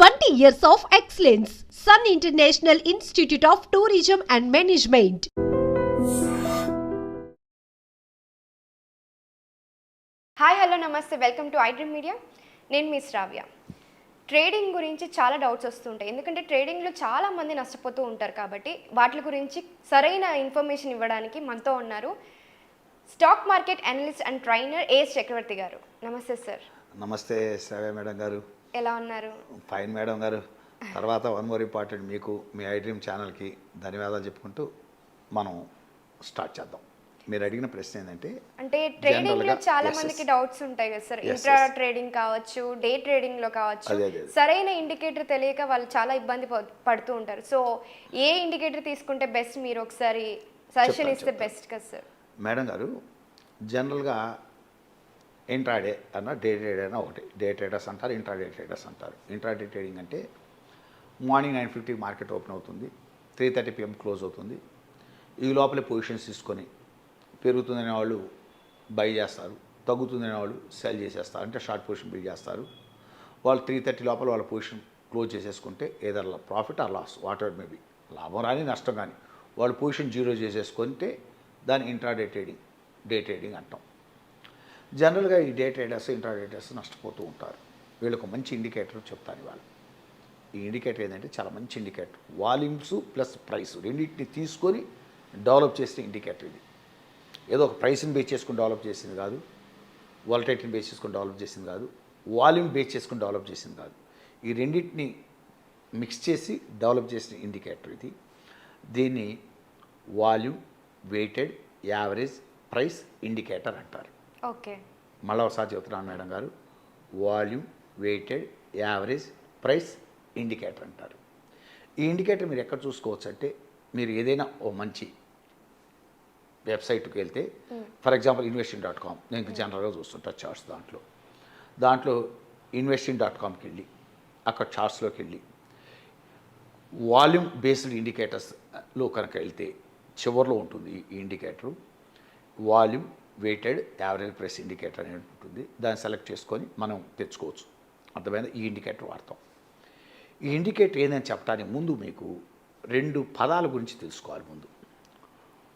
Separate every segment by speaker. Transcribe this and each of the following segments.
Speaker 1: 20 years of excellence. Sun International Institute of Tourism and Management.
Speaker 2: Hi hello నమస్తే, welcome to iDream media. నేను మీ శ్రావ్య. Trading గురించి చాలా doubts వస్తుంటాయి, ఎందుకంటే ట్రేడింగ్లో చాలామంది నష్టపోతూ ఉంటారు. కాబట్టి వాటి గురించి సరైన ఇన్ఫర్మేషన్ ఇవ్వడానికి మనతో ఉన్నారు stock market analyst and trainer AS Chakravarthy garu. నమస్తే సార్.
Speaker 3: నమస్తే శ్రావ్య మేడం గారు.
Speaker 2: ఎలా ఉన్నారు?
Speaker 3: ఫైన్ మేడం గారు. తర్వాత వన్ మోర్ ఇంపార్టెంట్, మీకు మీ iDream ఛానల్కి ధన్యవాదాలు చెప్పుకుంటూ మనం స్టార్ట్ చేద్దాం. మీరు అడిగిన ప్రశ్న ఏంటంటే,
Speaker 2: అంటే ట్రేడింగ్లో చాలా మందికి డౌట్స్ ఉంటాయి కదా సార్. ఇంట్రా ట్రేడింగ్ కావచ్చు, డే ట్రేడింగ్లో కావచ్చు, సరైన ఇండికేటర్ తెలియక వాళ్ళు చాలా ఇబ్బంది పడుతూ ఉంటారు. సో ఏ ఇండికేటర్ తీసుకుంటే బెస్ట్, మీరు ఒకసారి సజెషన్ ఇస్తే బెస్ట్ కదా సార్.
Speaker 3: మేడం గారు, జనరల్గా ఇంట్రాడే అన్న డే ట్రేడ్ అయినా ఒకటి. డే ట్రేడర్స్ అంటారు, ఇంట్రాడే ట్రేడర్స్ అంటారు. ఇంట్రాడే ట్రేడింగ్ అంటే మార్నింగ్ 9:50 మార్కెట్ ఓపెన్ అవుతుంది, 3:30 PM క్లోజ్ అవుతుంది. ఈ లోపలే పొజిషన్స్ తీసుకొని పెరుగుతుందనే వాళ్ళు బై చేస్తారు, తగ్గుతుందనే వాళ్ళు సెల్ చేసేస్తారు, అంటే షార్ట్ పొజిషన్ బిల్డ్ చేస్తారు. వాళ్ళు 3:30 లోపల వాళ్ళ పొజిషన్ క్లోజ్ చేసేసుకుంటే either profit or loss, whatever maybe, లాభం రాని నష్టం కానీ, వాళ్ళు పొజిషన్ జీరో చేసేసుకుంటే దాన్ని ఇంట్రాడే ట్రేడింగ్, డే ట్రేడింగ్ అంటాం. జనరల్గా ఈ డే ట్రేడర్స్, ఇంట్రాడే ట్రేడర్స్ నష్టపోతూ ఉంటారు. వీళ్ళకు మంచి ఇండికేటర్ చెప్తాను ఇవాళ. ఈ ఇండికేటర్ ఏంటంటే చాలా మంచి ఇండికేటర్. వాల్యూమ్స్ ప్లస్ ప్రైస్ రెండింటిని తీసుకొని డెవలప్ చేసిన ఇండికేటర్ ఇది. ఏదో ఒక ప్రైస్ని బేస్ చేసుకుని డెవలప్ చేసింది కాదు, వాలటైలిటీని బేస్ చేసుకుని డెవలప్ చేసింది కాదు, వాల్యూమ్ బేస్ చేసుకుని డెవలప్ చేసింది కాదు. ఈ రెండింటిని మిక్స్ చేసి డెవలప్ చేసిన ఇండికేటర్ ఇది. దీన్ని volume weighted average price indicator అంటారు.
Speaker 2: ఓకే,
Speaker 3: మళ్ళీ ఒకసారి చెప్తున్నాను మేడం గారు. Volume weighted average price indicator అంటారు. ఈ ఇండికేటర్ మీరు ఎక్కడ చూసుకోవచ్చు అంటే, మీరు ఏదైనా ఓ మంచి వెబ్సైట్కి వెళ్తే, ఫర్ ఎగ్జాంపుల్ investing.com, నేను జనరల్గా చూస్తుంటా చార్ట్స్. దాంట్లో investing.comకి వెళ్ళి అక్కడ చార్ట్స్లోకి వెళ్ళి వాల్యూమ్ బేస్డ్ ఇండికేటర్స్లో కనుక వెళ్తే చివరిలో ఉంటుంది ఈ indicator. Volume weighted average price indicator అనేది ఉంటుంది. దాన్ని సెలెక్ట్ చేసుకొని మనం తెచ్చుకోవచ్చు. అర్థమైందా? ఈ ఇండికేటర్ వాడతాం. ఈ ఇండికేటర్ ఏందని చెప్పడానికి ముందు మీకు రెండు పదాల గురించి తెలుసుకోవాలి. ముందు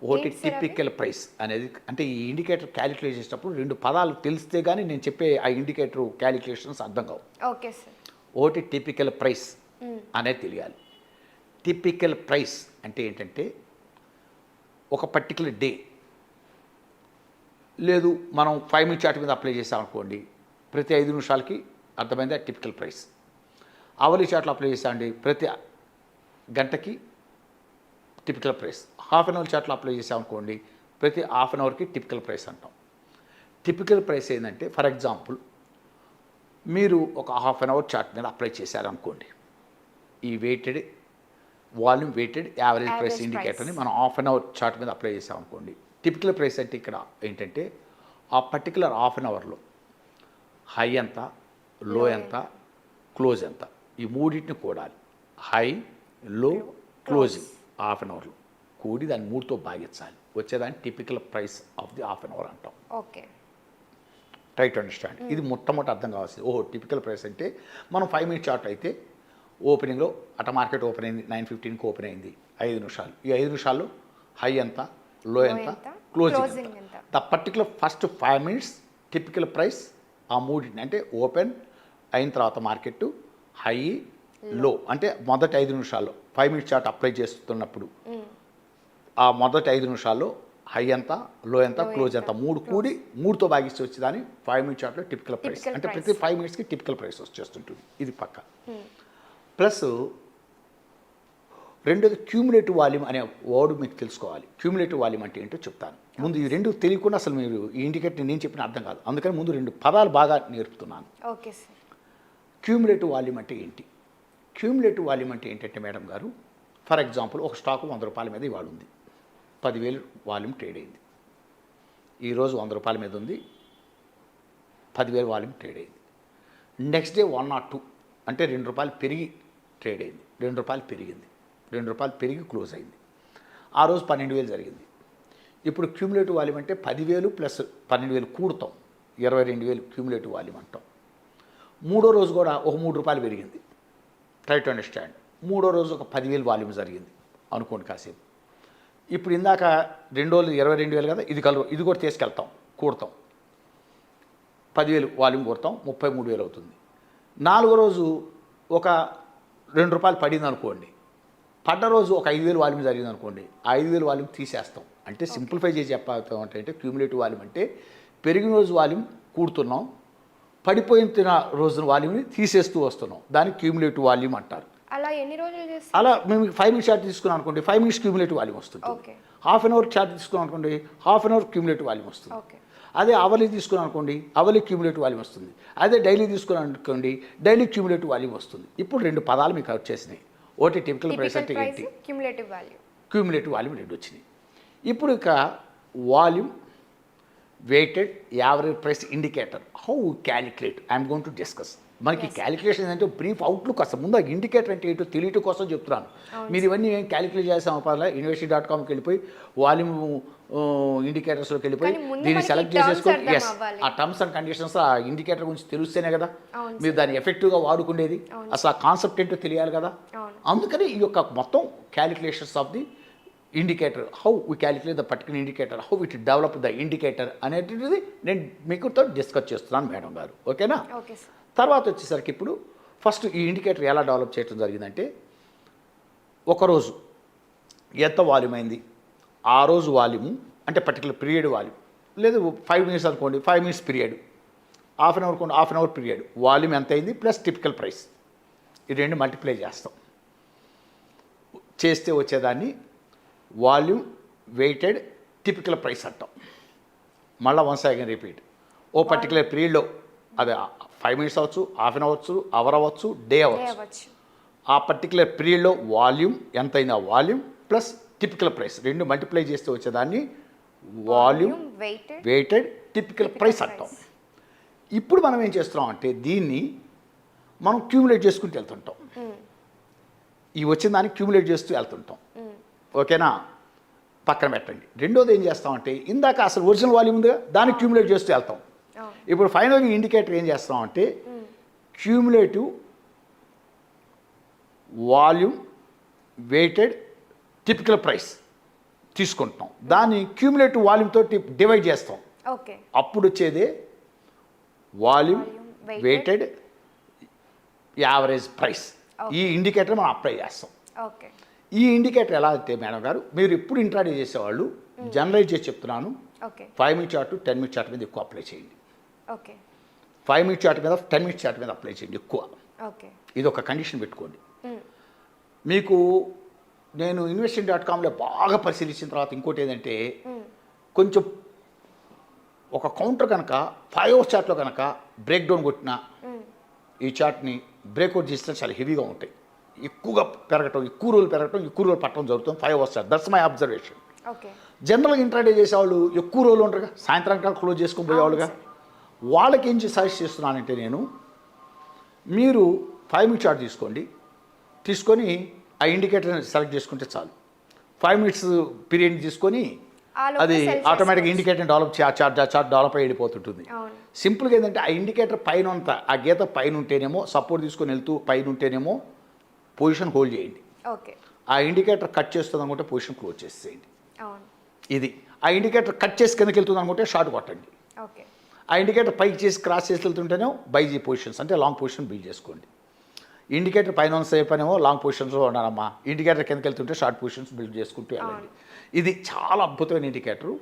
Speaker 3: ఒకటి టిపికల్ ప్రైస్ అనేది, అంటే ఈ ఇండికేటర్ క్యాలిక్యులేట్ చేసేటప్పుడు రెండు పదాలు తెలిస్తే కానీ నేను చెప్పే ఆ ఇండికేటర్ క్యాలిక్యులేషన్స్ అర్థం కావు.
Speaker 2: Okay sir.
Speaker 3: ఒకటి టిపికల్ ప్రైస్ అనేది తెలియాలి. టిపికల్ ప్రైస్ అంటే ఏంటంటే, ఒక పర్టికులర్ డే లేదు, మనం 5 minute చార్ట్ మీద అప్లై చేసామనుకోండి, ప్రతి 5 నిమిషాలకి అర్థమైందా టిపికల్ ప్రైస్. అవర్లీ చార్ట్లో అప్లై చేసామండి, ప్రతి గంటకి typical price. Half an hour చార్ట్లో అప్లై చేసామనుకోండి, ప్రతి హాఫ్ అన్ అవర్కి టిపికల్ ప్రైస్ అంటాం. టిపికల్ ప్రైస్ ఏంటంటే, ఫర్ ఎగ్జాంపుల్ మీరు ఒక హాఫ్ అన్ అవర్ చార్ట్ మీద అప్లై చేశారనుకోండి, ఈ weighted volume weighted average price ఇండికేటర్ని మనం హాఫ్ అన్ అవర్ చార్ట్ మీద అప్లై చేసామనుకోండి, టిపికల్ ప్రైస్ అంటే ఇక్కడ ఏంటంటే, ఆ పర్టికులర్ హాఫ్ అన్ అవర్లో హై ఎంత, లో ఎంత, క్లోజ్ ఎంత, ఈ మూడింటిని కూడాలి. High, low, closing half an అవర్లో కూడి దాన్ని 3తో భాగించాలి. వచ్చేదాన్ని typical price of the half an hour అంటాం.
Speaker 2: Okay,
Speaker 3: try to understand. ఇది మొట్టమొదటి అర్థం కావాల్సింది. ఓహో, టిపికల్ ప్రైస్ అంటే మనం 5 minute చార్ట్ అయితే ఓపెనింగ్లో అట మార్కెట్ ఓపెన్ అయింది, 9:15కి ఓపెన్ అయింది, 5 నిమిషాలు. ఈ 5 నిమిషాల్లో హై ఎంత, లో ఎంత, క్లోజింగ్ ఎంత. The particular first 5 minutes typical price ఆ మూడింటిని, అంటే ఓపెన్ అయిన తర్వాత మార్కెట్ హై, లో, అంటే మొదటి 5 నిమిషాల్లో 5 minute చార్ట్ అప్లై చేస్తున్నప్పుడు ఆ మొదటి 5 నిమిషాల్లో హై ఎంత, లో ఎంత, క్లోజ్ ఎంత, 3 కూడి 3తో భాగిస్తే వచ్చేదాన్ని 5 minute చార్ట్లో టిపికల్ ప్రైస్. అంటే ప్రతి 5 minutesకి టిపికల్ ప్రైస్ వచ్చేస్తుంటుంది. ఇది పక్క. ప్లస్ రెండోది క్యూములేటివ్ వాల్యూమ్ అనే వర్డ్ మీకు తెలుసుకోవాలి. క్యూములేటివ్ వాల్యూమ్ అంటే ఏంటో చెప్తాను. ముందు ఈ రెండు తెలియకుండా అసలు మీరు ఈ ఇండికేటర్ నేను చెప్పిన అర్థం కాదు. అందుకని ముందు రెండు పదాలు బాగా నేర్పుతున్నాను.
Speaker 2: Okay sir.
Speaker 3: క్యూములేటివ్ వాల్యూమ్ అంటే ఏంటి? క్యూములేటివ్ వాల్యూమ్ అంటే ఏంటంటే మేడం గారు, ఫర్ ఎగ్జాంపుల్ ఒక స్టాకు 100 రూపాయల మీద ఇవాళ ఉంది, 10,000 వాల్యూమ్ ట్రేడ్ అయింది. ఈరోజు 100 రూపాయల మీద ఉంది, 10,000 వాల్యూమ్ ట్రేడ్ అయింది. నెక్స్ట్ డే 1 or 2 అంటే 2 రూపాయలు పెరిగి ట్రేడ్ అయింది, 2 రూపాయలు పెరిగింది, 2 రూపాయలు పెరిగి క్లోజ్ అయింది. ఆ రోజు 12,000 జరిగింది. ఇప్పుడు క్యూములేటివ్ వాల్యూమ్ అంటే 10,000 ప్లస్ 12,000 కూడతాం, 22,000 క్యూములేటివ్ వాల్యూమ్ అంటాం. మూడో రోజు కూడా ఒక 3 రూపాయలు పెరిగింది, ట్రై టు అండర్స్టాండ్. మూడో రోజు ఒక 10,000 వాల్యూమ్ జరిగింది అనుకోండి కాసేపు. ఇప్పుడు ఇందాక 2 రోజులు 22,000 కదా, ఇది కూడా తీసుకెళ్తాం, కూడతాం, 10,000 వాల్యూమ్ కూడతాం, 33,000 అవుతుంది. 4వ రోజు ఒక ₹2 పడింది అనుకోండి, పడ్డ రోజు ఒక 5,000 వాల్యూమ్ జరిగింది అనుకోండి, ఆ 5,000 వాల్యూమ్ తీసేస్తాం. అంటే సింప్లిఫై చేసి చెప్పాలి అంటే క్యూములేటివ్ వాల్యూమ్ అంటే పెరిగిన రోజు వాల్యూమ్ కూడుతున్నాం, పడిపోయిన రోజున వాల్యూమ్ని తీసేస్తూ వస్తున్నాం, దాన్ని క్యూములేటివ్ వాల్యూమ్ అంటారు.
Speaker 2: అలా ఎన్ని రోజులు చేస్తారు?
Speaker 3: అలా మేము 5 మినిట్స్ చార్ట్ తీసుకున్నాం అనుకోండి, 5 మినిట్స్ క్యూములేటివ్ వాల్యూమ్ వస్తుంది. హాఫ్ అన్ అవర్ చార్ట్ తీసుకున్నాం అనుకోండి, half an hour cumulative volume వస్తుంది. అదే అవర్లీ తీసుకున్నాం అనుకోండి, అవర్లీ క్యూములేటివ్ వాల్యూమ్ వస్తుంది. అదే డైలీ తీసుకున్నాం అనుకోండి, డైలీ క్యూములేటివ్ వాల్యూమ్ వస్తుంది. ఇప్పుడు 2 పదాలు మీకు వచ్చేసినాయి. ఒకటి టిపికల్ ప్రైస్ అంటే ఏంటి,
Speaker 2: క్యూములేటివ్ వాల్యూమ్.
Speaker 3: క్యూములేటివ్ వాల్యూమ్ 2 వచ్చినాయి. ఇప్పుడు ఇక volume weighted average price indicator, how calculate I'm going to discuss. మనకి క్యాలిక్యులేషన్ అంటే బ్రీఫ్ అవుట్లుక్ అసలు ముందు ఇండికేటర్ అంటే ఏంటో తెలియటం కోసం చెప్తున్నాను. మీరు ఇవన్నీ ఏం క్యాలిక్యులేట్ చేసాం పర్లే, యూనివర్సిటీ.comకి వెళ్ళిపోయి వాల్యూమ్ ఇండికేటర్స్లోకి వెళ్ళిపోయి దీన్ని సెలెక్ట్ చేసేసుకొని ఎస్ ఆ టర్మ్స్ అండ్ కండిషన్స్ ఆ ఇండికేటర్ గురించి తెలిస్తేనే కదా మీరు దాన్ని ఎఫెక్టివ్గా వాడుకునేది. అసలు ఆ కాన్సెప్ట్ ఏంటో తెలియాలి కదా. అందుకని ఈ యొక్క మొత్తం calculations of the indicator, how we calculate the particular indicator, how it develop the indicator అనేటువంటిది నేను మీకుతో డిస్కస్ చేస్తున్నాను మేడం గారు. ఓకేనా? తర్వాత వచ్చేసరికి ఇప్పుడు ఫస్ట్ ఈ ఇండికేటర్ ఎలా డెవలప్ చేయడం జరిగిందంటే, ఒకరోజు ఎంత వాల్యూమ్ అయింది, ఆ రోజు వాల్యూము అంటే పర్టికులర్ పీరియడ్ వాల్యూమ్, లేదు 5 మినిట్స్ అనుకోండి, 5 minutes period, half an hour అనుకోండి, half an hour period, volume ఎంత అయింది ప్లస్ టిపికల్ ప్రైస్, ఈ 2 మల్టిప్లై చేస్తాం. చేస్తే వచ్చేదాన్ని వాల్యూమ్ వెయిటెడ్ టిపికల్ ప్రైస్ అంటాం. మళ్ళీ వన్స్ అగైన్ రిపీట్, ఓ పర్టికులర్ పీరియడ్లో అది 5 మినిట్స్ అవ్వచ్చు, హాఫ్ అన్ అవ్వచ్చు, అవర్ అవ్వచ్చు, డే అవ్వచ్చు, ఆ పర్టికులర్ పీరియడ్లో వాల్యూమ్ ఎంత అయింది, ఆ volume plus typical price 2 multiply చేస్తే వచ్చేదాన్ని వాల్యూమ్ వెయిటెడ్ టిపికల్ ప్రైస్ అంటాం. ఇప్పుడు మనం ఏం చేస్తున్నాం అంటే దీన్ని మనం క్యూములేట్ చేసుకుంటూ వెళ్తుంటాం, ఈ వచ్చిన దాన్ని క్యూములేట్ చేస్తూ వెళ్తుంటాం. ఓకేనా? పక్కన పెట్టండి. రెండోది ఏం చేస్తామంటే ఇందాక అసలు ఒరిజినల్ వాల్యూమ్ ఉందిగా, దాన్ని క్యూములేట్ చేస్తూ వెళ్తాం. ఇప్పుడు ఫైనల్గా ఇండికేటర్ ఏం చేస్తామంటే cumulative volume weighted typical price తీసుకుంటాం, దాన్ని క్యూములేటివ్ వాల్యూమ్తో డివైడ్ చేస్తాం. అప్పుడు వచ్చేదే వాల్యూమ్ వెయిటెడ్ యావరేజ్ ప్రైస్. ఈ ఇండికేటర్ మనం అప్లై చేస్తాం. ఈ ఇండికేటర్ ఎలా అంటే మేడం గారు, మీరు ఎప్పుడు ఇంట్రాడే చేసేవాళ్ళు జనరలైజ్ చేసి చెప్తున్నాను, 5 మినిట్ చార్ట్ 10 మినిట్ చార్ట్ మీద ఎక్కువ అప్లై చేయండి. 5 మినిట్ చార్ట్ మీద 10 మినిట్ చార్ట్ మీద అప్లై చేయండి ఎక్కువ. ఇది ఒక కండిషన్ పెట్టుకోండి. మీకు నేను యూనివర్సిటీ.comలో బాగా పరిశీలించిన తర్వాత ఇంకోటి ఏంటంటే, కొంచెం ఒక కౌంటర్ కనుక 5 అవర్స్ చార్ట్లో కనుక బ్రేక్ డౌన్ కొట్టినా ఈ చార్ట్ని బ్రేక్అవుట్ చేస్తే చాలా హెవీగా ఉంటాయి, ఎక్కువగా పెరగటం, ఎక్కువ రోజులు పెరగటం, ఎక్కువ రోజులు పట్టడం జరుగుతుంది 5 hours chart. That's my observation. జనరల్గా ఇంట్రాడే చేసేవాళ్ళు ఎక్కువ రోజులు ఉంటారుగా, సాయంత్రానికి క్లోజ్ చేసుకొని పోయేవాళ్ళుగా, వాళ్ళకి ఏం సజెస్ట్ చేస్తున్నానంటే నేను, మీరు 5 మినిట్ చార్ట్ తీసుకొని ఆ ఇండికేటర్ని సెలెక్ట్ చేసుకుంటే చాలు. 5 మినిట్స్ పీరియడ్ తీసుకొని అది ఆటోమేటిక్గా ఇండికేటర్ చార్ట్ డెవలప్ అయ్యి వెళ్ళిపోతుంటుంది. సింపుల్గా ఏంటంటే ఆ ఇండికేటర్ పైన అంతా ఆ గీత పైన ఉంటేనేమో సపోర్ట్ తీసుకొని వెళ్తూ పైన ఉంటేనేమో పొజిషన్ హోల్డ్ చేయండి. ఆ ఇండికేటర్ కట్ చేస్తుంది అనుకుంటే పొజిషన్ క్లోజ్ చేసేయండి. ఇది ఆ ఇండికేటర్ కట్ చేసి కిందకి వెళ్తుంది అనుకుంటే షార్ట్ కొట్టండి. ఆ ఇండికేటర్ పైకి చేసి క్రాస్ చేసి వెళ్తుంటేనే బై జీ పొజిషన్స్ అంటే లాంగ్ పొజిషన్ బిల్డ్ చేసుకోండి. ఇండికేటర్ పైన సేపు అనేమో లాంగ్ పొజిషన్స్లో ఉండాలమ్మా, ఇండికేటర్ కిందకి వెళ్తుంటే షార్ట్ పొజిషన్స్ బిల్డ్ చేసుకుంటూ వెళ్ళండి. ఇది చాలా అద్భుతమైన ఇండికేటరు.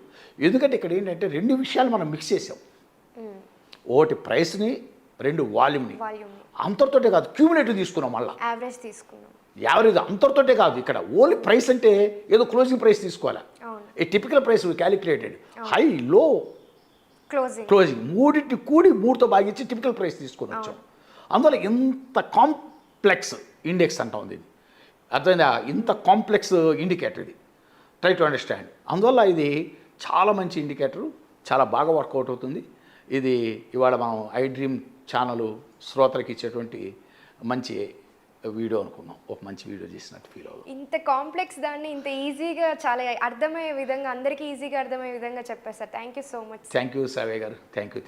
Speaker 3: ఎందుకంటే ఇక్కడ ఏంటంటే 2 విషయాలు మనం మిక్స్ చేసాం, ఒకటి ప్రైస్ని, 2 వాల్యూమ్ని. అంతటితోటే కాదు క్యూములేటివ్ తీసుకున్నాం, మళ్ళీ యావరేజ్ అంతటితోటే కాదు. ఇక్కడ ఓన్లీ ప్రైస్ అంటే ఏదో క్లోజింగ్ ప్రైస్ తీసుకోవాలి. ఈ typical price calculated high low closing మూడింటి కూడి 3తో భాగించి టిపికల్ ప్రైస్ తీసుకొని వచ్చాం. అందువల్ల ఇంత కాంప్లెక్స్ ఇండెక్స్ అంటాం దీన్ని, అర్థమైందా? ఇంత కాంప్లెక్స్ ఇండికేటర్ ఇది, ట్రై టు అండర్స్టాండ్. అందువల్ల ఇది చాలా మంచి ఇండికేటరు, చాలా బాగా వర్కౌట్ అవుతుంది. ఇది ఇవాళ మనం ఐ డ్రీమ్ ఛానల్ శ్రోతలకు ఇచ్చేటువంటి మంచి వీడియో అనుకున్నాం, ఒక మంచి వీడియో చేసినట్టు ఫీల్ అవుతుంది.
Speaker 2: ఇంత కాంప్లెక్స్ దాన్ని ఇంత ఈజీగా చాలా అర్థమయ్యే విధంగా, అందరికీ ఈజీగా అర్థమయ్యే విధంగా చెప్పారు sir. Thank you so much.
Speaker 3: Thank you Sawe గారు, థ్యాంక్ యూ.